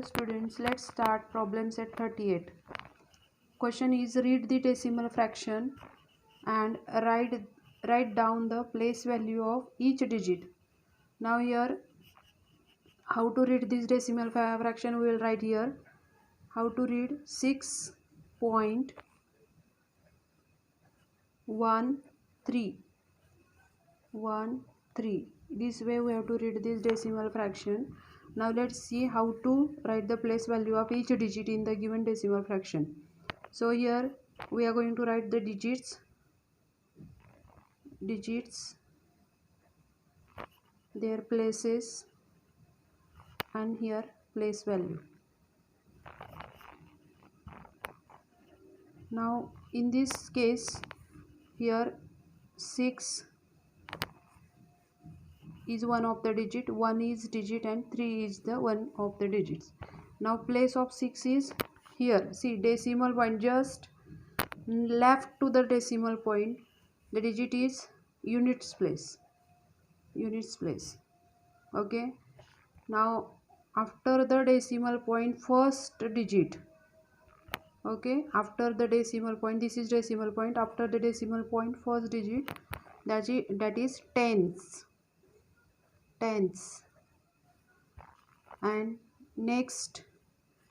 Dear students, let's start problem set 38. Question is, read the decimal fraction and write down the place value of each digit. Now here, how to read this decimal fraction we will write here. How to read 6.13. This way we have to read this decimal fraction. Now let's see how to write the place value of each digit in the given decimal fraction. So here we are going to write the digits, their places, and here place value. Now in this case, here 6 is one of the digit, 1 is digit, and 3 is the one of the digits. Now place of 6 is here. See, decimal point just left to the decimal point, the digit is units place. Okay, now after the decimal point, first digit. Okay, after the decimal point, this is decimal point, after the decimal point, first digit, that is tens, and next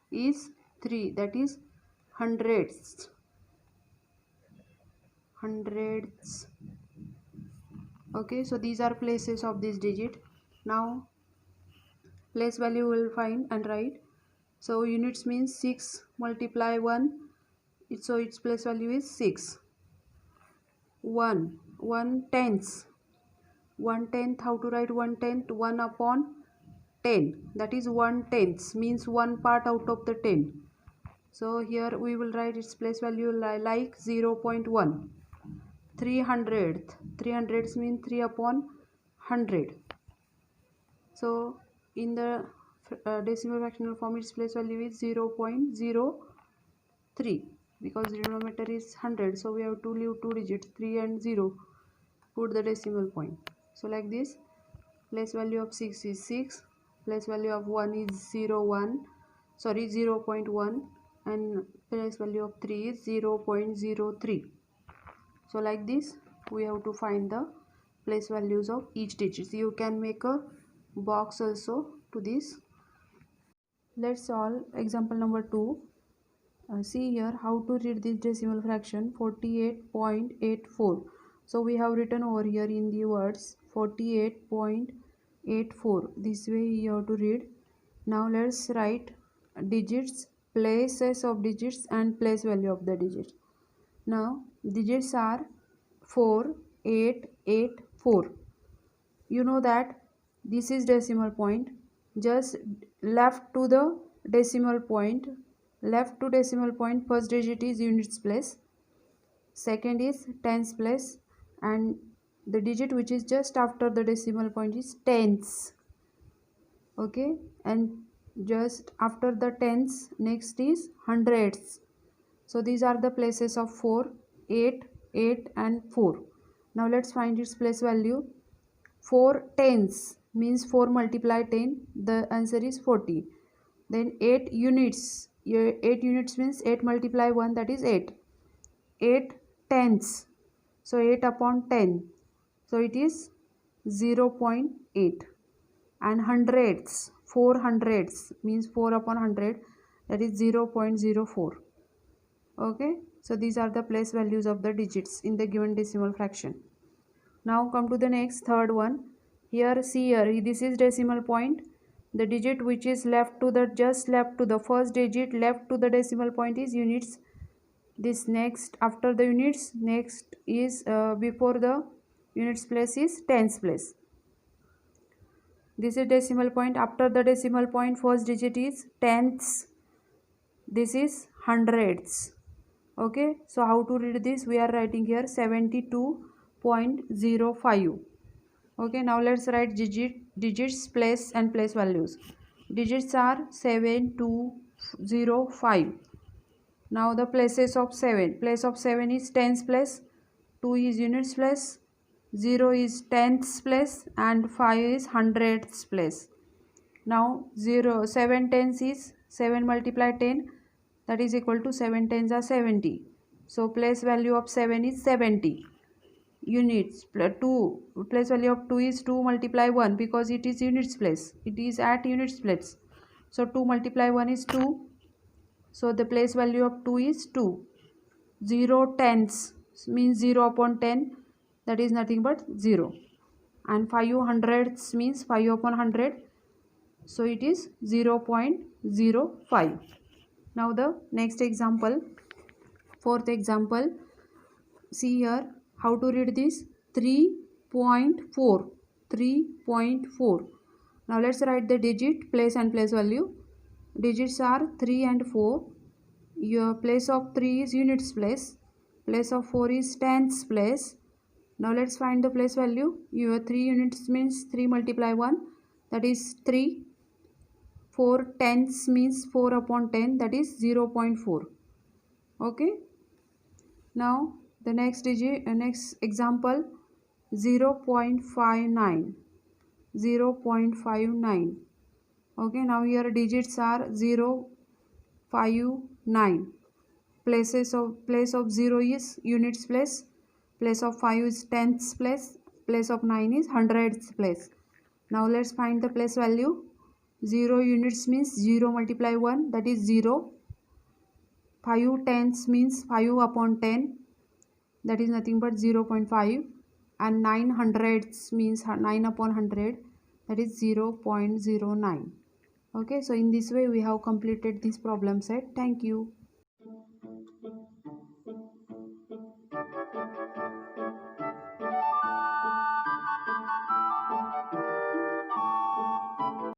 is 3, that is hundreds. Okay, so these are places of this digit. Now place value will find and write. So units means 6 multiply 1, so its place value is 6. 1 tenth, how to write 1/10? 1 upon 10, that is 1/10, means 1 part out of the 10. So here we will write its place value like 0.1. 300 means 3 upon 100. So in the decimal fractional form, its place value is 0.03, because denominator is 100, so we have to leave 2 digits, 3 and 0, put the decimal point. So like this, place value of 6 is 6, place value of 1 is 0.1, and place value of 3 is 0.03. So like this we have to find the place values of each digit. You can make a box also to this. Let's solve example number 2. See here how to read this decimal fraction, 48.84. So we have written over here in the words 48.84. This way you have to read. Now let's write digits, places of digits, and place value of the digits. Now digits are 4, 8, 8, 4. You know that this is decimal point. Just left to the decimal point, first digit is units place, second is tens place, and the digit which is just after the decimal point is tens. Okay, and just after the tens, next is hundreds. So these are the places of 4, 8, 8, and 4. Now let's find its place value. 4 tens means 4 multiply 10, the answer is 40. Then 8 units, 8 units means 8 multiply 1, that is 8. 8 tenths, so 8 upon 10, so it is 0.8. And hundreds, 4 hundreds means 4 upon 100, that is 0.04. Okay, so these are the place values of the digits in the given decimal fraction. Now come to the next, third one. Here see here, this is decimal point. The digit which is just left to the first digit left to the decimal point is units. This next after the units, next is before the units place is tens place. This is decimal point. After the decimal point, first digit is tenths. This is hundreds. Okay, so how to read this? We are writing here 72.05. Okay, now let's write digits, place, and place values. Digits are 7205. Now the places of 7. Place of 7 is tens place, 2 is units place, 0 is tenths place, and 5 is hundredths place. Now 7 tens is 7 multiply 10, that is equal to 7 tens are 70. So place value of 7 is 70 units. 2 place value of 2 is 2 multiply 1 because it is units place, it is at units place. So 2 multiply 1 is 2. So the place value of 2 is 2. 0 tenths means 0 upon 10, that is nothing but 0. And 5 hundredths means 5 upon 100, so it is 0.05. Now the next example, fourth example, see here how to read this. 3.4, 3.4. Now let's write the digit, place and place value. Digits are 3 and 4. Your place of 3 is units place, place of 4 is tenths place. Now let's find the place value. Your 3 units means 3 multiply 1, that is 3. 4 tenths means 4 upon 10, that is 0.4. okay. Now the next digit, next example, 0.59, 0.59. okay. Now here digits are 0, 5, 9. Place of 0 is units place, place of 5 is tenths place, place of 9 is hundredths place. Now let's find the place value. 0 units means 0 multiply 1, that is 0. 5 tenths means 5 upon 10, that is nothing but 0.5. And 9 hundredths means 9 upon 100, that is 0.09. okay. So in this way we have completed this problem set. Thank you.